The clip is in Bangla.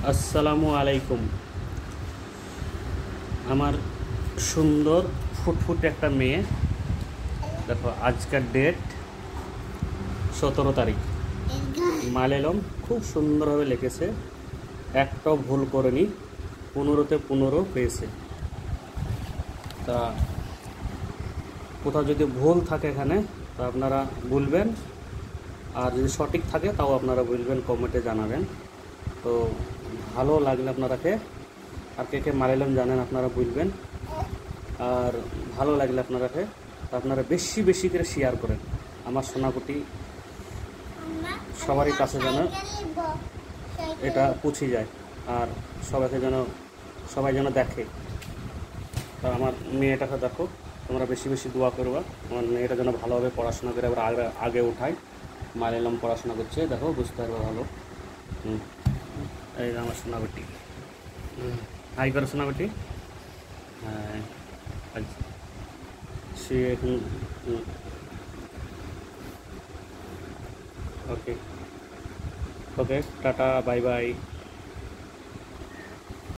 আসসালামু আলাইকুম। আমার সুন্দর ফুটফুটে একটা মেয়ে, দেখো আজকের ডেট 17 তারিখ। মালায়ালাম খুব সুন্দরভাবে লিখেছে, একটাও ভুল করেনি, 15তে 15 পেয়েছে। তা কোথাও যদি ভুল থাকে এখানে তা আপনারা বলবেন, আর যদি সঠিক থাকে তাও আপনারা বলবেন, কমেন্টে জানাবেন। তো ভালো লাগলে আপনারাকে, আর কে কে মালায়ালাম জানেন আপনারা বলবেন। আর ভালো লাগলে আপনারা বেশি বেশি করে শেয়ার করেন, আমার সোনাকুটি সবারই কাছে যেন এটা পৌঁছে যায়, আর সবাই যেন দেখে। তা আমার মেয়েটাকে দেখো, তোমরা বেশি বেশি দোয়া করবা, আমার মেয়েটা যেন ভালোভাবে পড়াশোনা করে আবার আগে উঠায়। মালায়ালাম পড়াশোনা করছে, দেখো বুঝতে পারবে ভালো। এই আমার সোনাকুটি, হাই করো সোনাকুটি। হ্যাঁ, সে এখন ওকে ওকে, টাটা, বাই বাই।